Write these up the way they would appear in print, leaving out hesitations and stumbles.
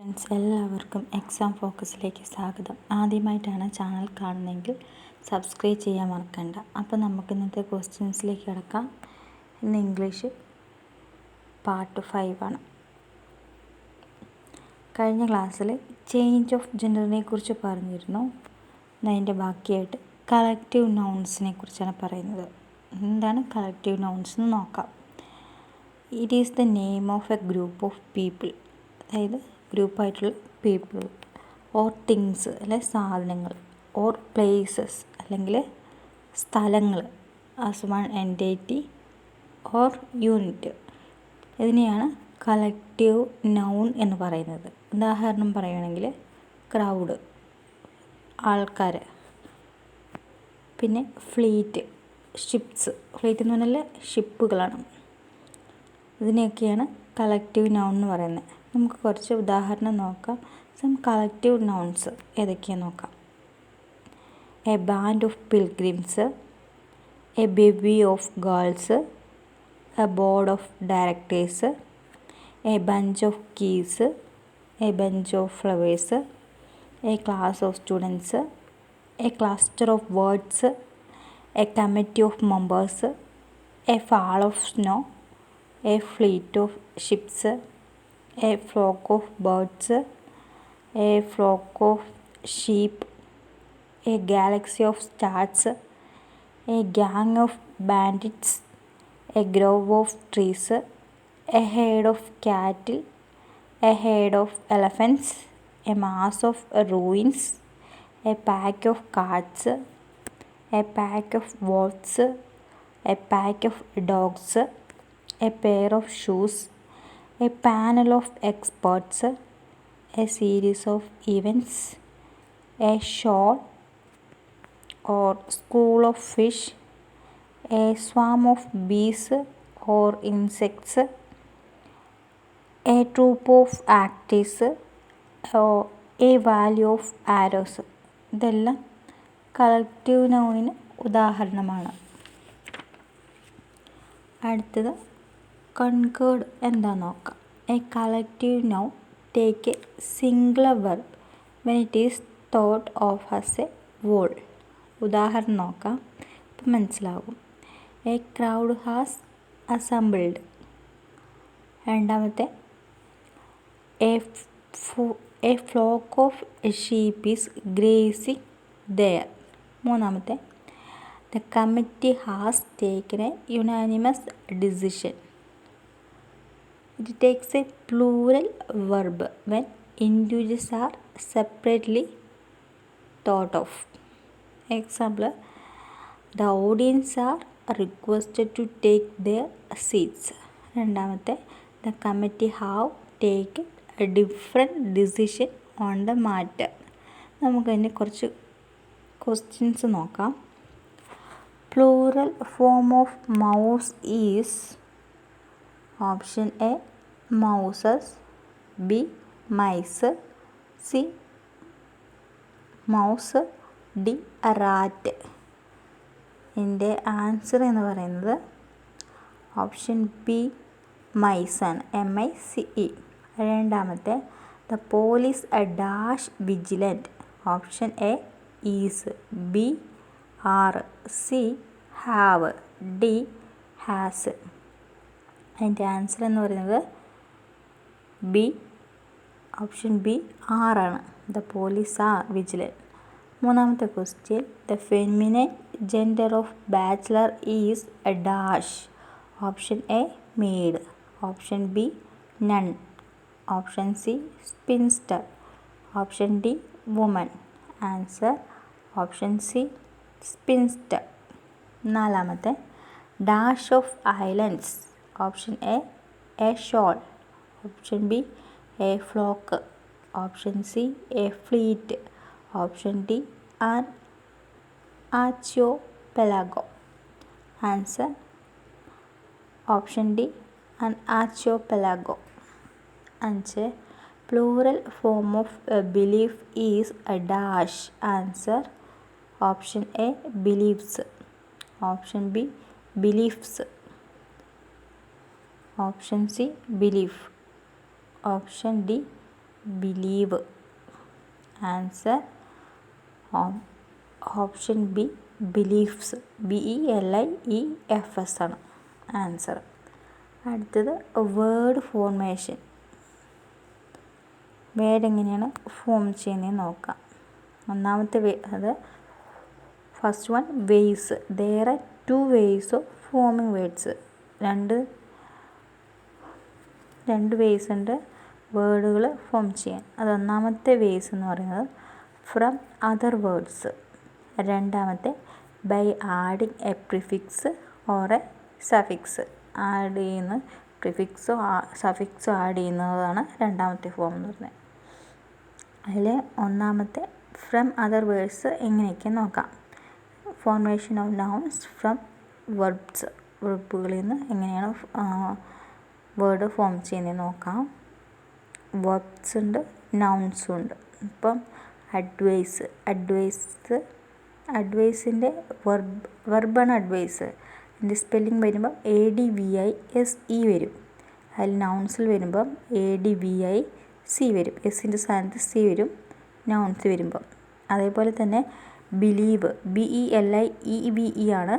Friends, എല്ലാവർക്കും exam ഫോക്കസിലേക്ക് സ്വാഗതം. ആദ്യമായിട്ടാണ് ചാനൽ കാണുന്നതെങ്കിൽ സബ്സ്ക്രൈബ് ചെയ്യാൻ മറക്കണ്ട. അപ്പോൾ നമുക്ക് ഇന്നത്തെ ക്വസ്റ്റ്യൻസിലേക്ക് കിടക്കാം. ഇന്ന് ഇംഗ്ലീഷ് പാർട്ട് 5 ആണ്. കഴിഞ്ഞ ക്ലാസ്സിൽ ചേഞ്ച് ഓഫ് ജെൻഡറിനെ കുറിച്ച് പറഞ്ഞിരുന്നു. അതിൻ്റെ ബാക്കിയായിട്ട് കളക്റ്റീവ് നൗൺസിനെ കുറിച്ചാണ് പറയുന്നത്. എന്താണ് കളക്റ്റീവ് നൗൺസ് എന്ന് നോക്കാം. It is the name of A group of people, അതായത് ഗ്രൂപ്പായിട്ടുള്ള പീപ്പിൾ, ഓർ തിങ്സ് അല്ലെ സാധനങ്ങൾ, ഓർ പ്ലേസസ് അല്ലെങ്കിൽ സ്ഥലങ്ങൾ, as one entity or unit. ഇതിനെയാണ് കളക്റ്റീവ് നൗൺ എന്ന് പറയുന്നത്. ഉദാഹരണം പറയുകയാണെങ്കിൽ ക്രൗഡ്, ആൾക്കാർ, പിന്നെ ഫ്ലീറ്റ്, ഷിപ്സ്. ഫ്ലീറ്റ് എന്ന് പറഞ്ഞാൽ ഷിപ്പുകളാണ്. ഇതിനെയൊക്കെയാണ് കളക്റ്റീവ് നൗൺ എന്ന് പറയുന്നത്. നമുക്ക് കുറച്ച് ഉദാഹരണം നോക്കാം. സം കളക്റ്റീവ് നൗൺസ് ഏതൊക്കെയാണെന്ന് നോക്കാം. A band of pilgrims, A baby of girls, A board of directors, a bunch of keys, a bunch of flowers, A class of students, A cluster of words, A committee of members, A fall of snow, A fleet of ships, a flock of birds, a flock of sheep, a galaxy of stars, a gang of bandits, a grove of trees, a herd of cattle, a herd of elephants, a mass of ruins, a pack of cats, a pack of wolves, a pack of dogs, a pair of shoes, a panel of experts, a series of events, a shoal or school of fish, a swarm of bees or insects, a troop of actors, or a valley of arrows. ഇതെല്ലാം collective നൗണിന് ഉദാഹരണമാണ്. അടുത്തത് concord എന്താണെന്ന് നോക്കാം. A collective noun take a singular verb when it is thought of as a whole. ഉദാഹരണം നോക്കാം, ഇപ്പം മനസ്സിലാകും. A crowd has assembled. രണ്ടാമത്തെ a flock of sheep is grazing there. മൂന്നാമത്തെ the committee has taken a unanimous decision. It takes a plural verb when individuals are separately thought of. Example, the audience are requested to take their seats. രണ്ടാമത്തെ the committee have taken a different decision on the matter. നമുക്ക് അതിന് കുറച്ച് questions നോക്കാം. Plural form of mouse is option A mouses, B mice, C mouse, D rat. ഇതിൻ്റെ answer എന്ന് പറയുന്നത് option B മൈസാണ്, MICE. രണ്ടാമത്തെ the police dash vigilant. Option A is, B are, C have, D has. അതിൻ്റെ answer എന്ന് പറയുന്നത് B, option B ആറാണ്. The police are vigilant. മൂന്നാമത്തെ question the feminine gender of bachelor is a dash. Option A maid, option B nun, option C spinster, option D woman. Answer option C spinster. നാലാമത്തെ dash of islands. Option A shoal, option B a flock, option C a fleet, option D an archipelago. Answer option D an archipelago. 5 plural form of belief is a dash. Answer option A believes, option B beliefs, option C belief, option D believe. Answer option B beliefs. BELIEFS ആണ് answer. അടുത്തത് word formation. Word എങ്ങനെയാണ് form ചെയ്യുന്നതെന്ന് നോക്കാം. ഒന്നാമത്തെ അത് first one ways. There are 2 ways of forming words. രണ്ട് ways ഉണ്ട് വേർഡുകൾ ഫോം ചെയ്യാൻ. അത് ഒന്നാമത്തെ വേസ് എന്ന് പറയുന്നത് ഫ്രം അതർ വേർഡ്സ്. രണ്ടാമത്തെ by adding a prefix or a suffix. Add ചെയ്യുന്ന പ്രിഫിക്സോ സഫിക്സോ ആഡ് ചെയ്യുന്നതാണ് രണ്ടാമത്തെ ഫോം എന്ന് പറയുന്നത്. അതിൽ ഒന്നാമത്തെ ഫ്രം അതർ വേർഡ്സ് എങ്ങനെയൊക്കെ നോക്കാം. Formation of nouns from verbs. വെർബുകളിൽ നിന്ന് എങ്ങനെയാണ് വേർഡ് ഫോം ചെയ്യുന്നത് നോക്കാം. വെർബ്സ് ഉണ്ട്, നൗൺസും ഉണ്ട്. ഇപ്പം അഡ്വൈസിൻ്റെ വെർബാണ് അഡ്വൈസ്. അതിൻ്റെ സ്പെല്ലിംഗ് വരുമ്പം ADVISE വരും. അതിൽ നൗൺസിൽ വരുമ്പം ADVIC വരും. എസിൻ്റെ സ്ഥാനത്ത് സി വരും നൗൺസ് വരുമ്പം. അതേപോലെ തന്നെ ബിലീവ് BELIEVE ആണ്.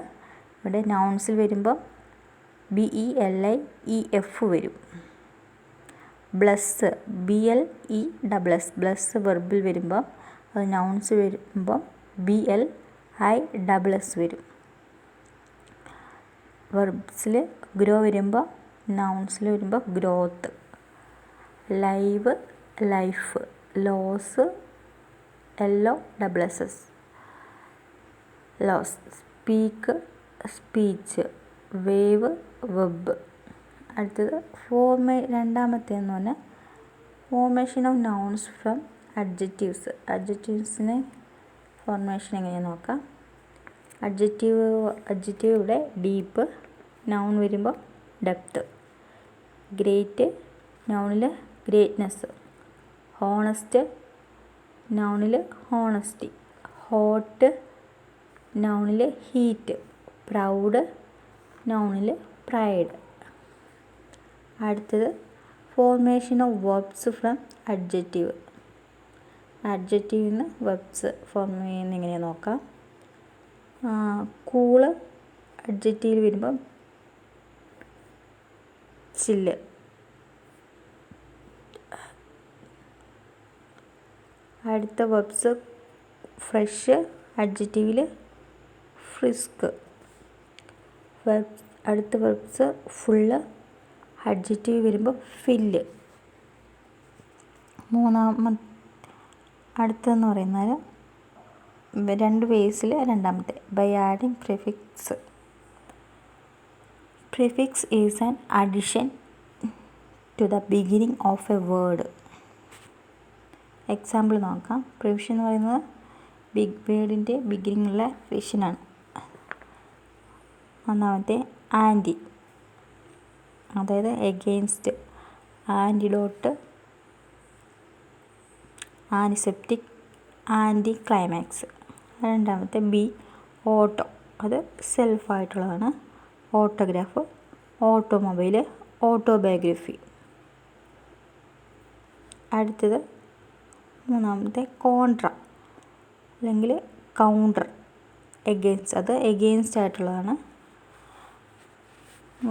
ഇവിടെ നൗൺസിൽ വരുമ്പം BELIEF വരും. Bless BLESS. ബ്ലസ് വെർബിൽ വരുമ്പം അത് നൗൺസ് വരുമ്പം BLISS വരും. വെർബ്സിൽ ഗ്രോ വരുമ്പോൾ നൗൺസിൽ വരുമ്പോൾ growth. Live life. Loss LOSS loss. Speak speech. Wave web. അടുത്തത് രണ്ടാമത്തേന്ന് പറഞ്ഞാൽ formation of nouns from adjectives. അഡ്ജക്റ്റീവ്സിന് ഫോർമേഷൻ എങ്ങനെയാണെന്ന് നോക്കാം. അഡ്ജക്റ്റീവ് ഇവിടെ ഡീപ്പ്. നൗൺ വരുമ്പോൾ ഡെപ്ത്ത്. ഗ്രേറ്റ് നൗണിൽ ഗ്രേറ്റ്നെസ്. ഹോണസ്റ്റ് നൗണിൽ ഹോണസ്റ്റി. ഹോട്ട് നൗണിൽ ഹീറ്റ്. പ്രൗഡ് നൗണിൽ പ്രൈഡ്. അടുത്തത് formation of verbs from adjective. അഡ്ജക്റ്റീവിൽ നിന്ന് വെർബ്സ് ഫോം ചെയ്യുന്ന എങ്ങനെയാണെന്ന് നോക്കാം. കൂള് അഡ്ജക്റ്റീവിൽ വരുമ്പം ചില്ല്. അടുത്ത വെർബ്സ് ഫ്രഷ് അഡ്ജക്റ്റീവിൽ ഫ്രിസ്ക്. അടുത്ത വെർബ്സ് ഫുള്ള് അഡ്ജക്റ്റീവ് വരുമ്പോൾ ഫില്ല്. അടുത്തെന്ന് പറയുന്നത് രണ്ട് വേസിൽ രണ്ടാമത്തെ by adding prefix. Prefix is an addition to the beginning of a word. Example നോക്കാം. പ്രിഫിക്സ് എന്ന് പറയുന്നത് ബിഗ് വേർഡിൻ്റെ ബിഗിനിങ്ങുള്ള അഡിഷനാണ്. ഒന്നാമത്തെ ആൻറ്റി, അതായത് against. Antidote, antiseptic, anti climax. രണ്ടാമത്തെ ബി ഓട്ടോ, അത് സെൽഫായിട്ടുള്ളതാണ്. Autograph, automobile, autobiography. അടുത്തത് മൂന്നാമത്തെ കോൺട്ര അല്ലെങ്കിൽ കൗണ്ടർ, എഗെയിൻസ്റ്റ്. അത് എഗെയിൻസ്റ്റ് ആയിട്ടുള്ളതാണ്.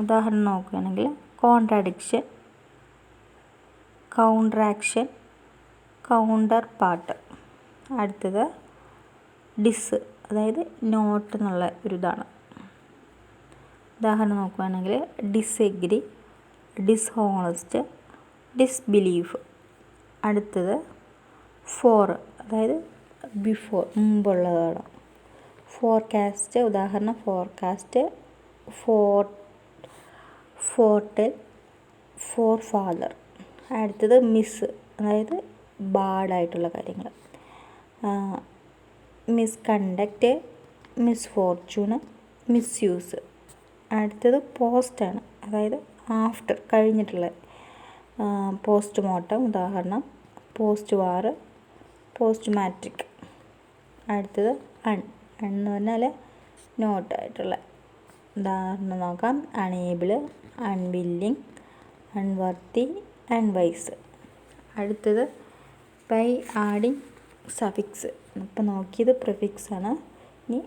ഉദാഹരണം നോക്കുകയാണെങ്കിൽ കോൺട്രാഡിക്ഷൻ, കൗണ്ടറാക്ഷൻ, കൗണ്ടർ പാർട്ട്. അടുത്തത് ഡിസ്, അതായത് നോട്ട് എന്നുള്ള ഒരു ഇതാണ്. ഉദാഹരണം നോക്കുകയാണെങ്കിൽ ഡിസെഗ്രി, ഡിസ്ഹോണസ്റ്റ്, ഡിസ്ബിലീഫ്. അടുത്തത് ഫോർ, അതായത് ബിഫോർ, മുമ്പുള്ളതാണ്. ഫോർകാസ്റ്റ്, ഉദാഹരണം ഫോർകാസ്റ്റ്, ഫോർടെൽ, ഫോർ ഫാദർ. അടുത്തത് മിസ്, അതായത് ബാഡായിട്ടുള്ള കാര്യങ്ങൾ. മിസ്കണ്ടക്റ്റ്, മിസ്ഫോർച്യൂണ്, മിസ്യൂസ്. അടുത്തത് പോസ്റ്റാണ്, അതായത് ആഫ്റ്റർ, കഴിഞ്ഞിട്ടുള്ള. പോസ്റ്റ്മോർട്ടം, ഉദാഹരണം പോസ്റ്റ് വാർ, പോസ്റ്റ് മാട്രിക്. അടുത്തത് എന്ന് പറഞ്ഞാൽ നോട്ടായിട്ടുള്ള. ഉദാഹരണം നോക്കാം. Unable, unwilling, unworthy, unwise. അടുത്തത് ബൈ ആഡിങ് സഫിക്സ്. ഇപ്പോൾ നോക്കിയത് പ്രിഫിക്സ് ആണ്. ഇനി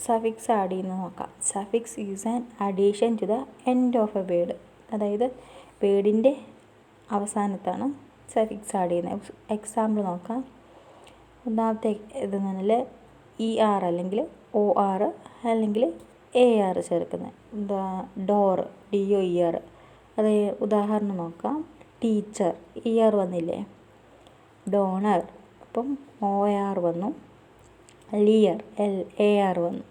സഫിക്സ് ആഡ് ചെയ്യുന്നത് നോക്കാം. Suffix is an addition to the end of a word. അതായത് വേർഡിൻ്റെ അവസാനത്താണ് സഫിക്സ് ആഡ് ചെയ്യുന്നത്. എക്സാമ്പിൾ നോക്കാം. ഒന്നാമത്തെ ഇതെന്ന് പറഞ്ഞാൽ ER അല്ലെങ്കിൽ OR അല്ലെങ്കിൽ AR ചേർക്കുന്നത്. Door DOER. അത് ഉദാഹരണം നോക്കാം. ടീച്ചർ ER വന്നില്ലേ. ഡോണർ അപ്പം OR വന്നു. ലിയർ LAR വന്നു.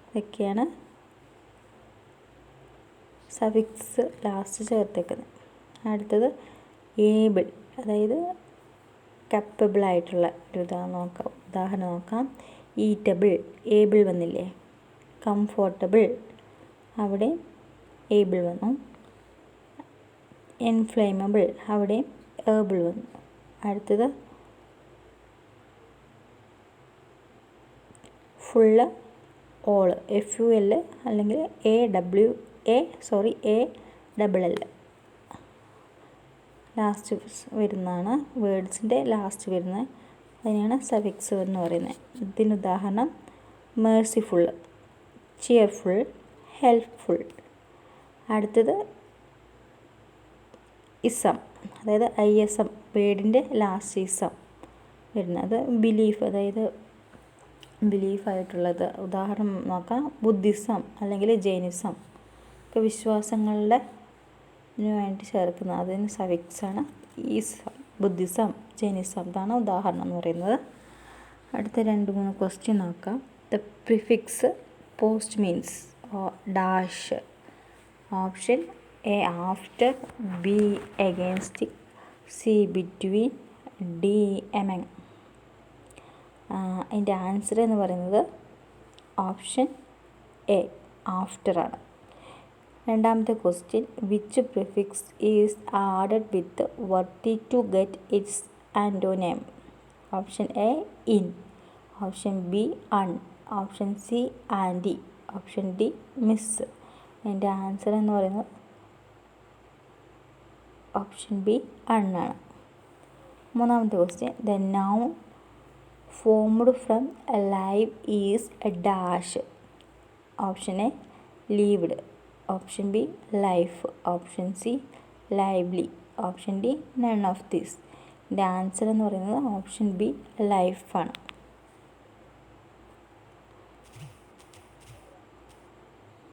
ഇതൊക്കെയാണ് സഫിക്സ് ലാസ്റ്റ് ചേർത്തേക്കുന്നത്. അടുത്തത് ഏബിൾ, അതായത് കപ്പബിൾ ആയിട്ടുള്ള ഒരു ഉദാഹരണം നോക്കാം. ഈറ്റബിൾ ഏബിൾ വന്നില്ലേ. കംഫോർട്ടബിൾ അവിടെ ഏബിൾ വന്നു. ഇൻഫ്ലേമബിൾ അവിടെ ഏബിൾ വന്നു. അടുത്തത് ഫുള്ള് ഓൾ FUL അല്ലെങ്കിൽ ALL ലാസ്റ്റ് വരുന്നതാണ്. വേർഡ്സിൻ്റെ ലാസ്റ്റ് വരുന്നത് അതിനെയാണ് സഫിക്സ് എന്ന് പറയുന്നത്. ഇതിന് ഉദാഹരണം മേഴ്സിഫുൾ, ചിയർഫുൾ, ഹെൽപ്ഫുൾ. അടുത്തത് ഇസം, അതായത് ISM വേർഡിൻ്റെ ലാസ്റ്റ് ഇസം വരുന്നത്. ബിലീഫ്, അതായത് ബിലീഫായിട്ടുള്ളത്. ഉദാഹരണം നോക്കാം. ബുദ്ധിസം അല്ലെങ്കിൽ ജൈനിസം ഒക്കെ വിശ്വാസങ്ങളുടെ വേണ്ടി ചേർക്കുന്നത്. അതിന് സഫിക്സാണ് ഈസം. ബുദ്ധിസം, ജൈനിസം, ഇതാണ് ഉദാഹരണം എന്ന് പറയുന്നത്. അടുത്ത 2-3 ക്വസ്റ്റ്യൻ നോക്കാം. The prefix post means dash. Option A after, B against, C between, D among. അതിൻ്റെ ആൻസർ എന്ന് പറയുന്നത് ഓപ്ഷൻ A ആഫ്റ്റർ ആണ്. രണ്ടാമത്തെ question. Which prefix is added with worthy to get its antonym? Option A in, option B un, option C anti, option D mis. അതിൻ്റെ answer എന്ന് പറയുന്നത് option B അണ്ണാണ്. മൂന്നാമത്തെ question. The noun formed from live is a dash. Option A lived, option B life, option C lively, option D none of these. ഇതിൻ്റെ answer എന്ന് പറയുന്നത് option B ലൈഫാണ്.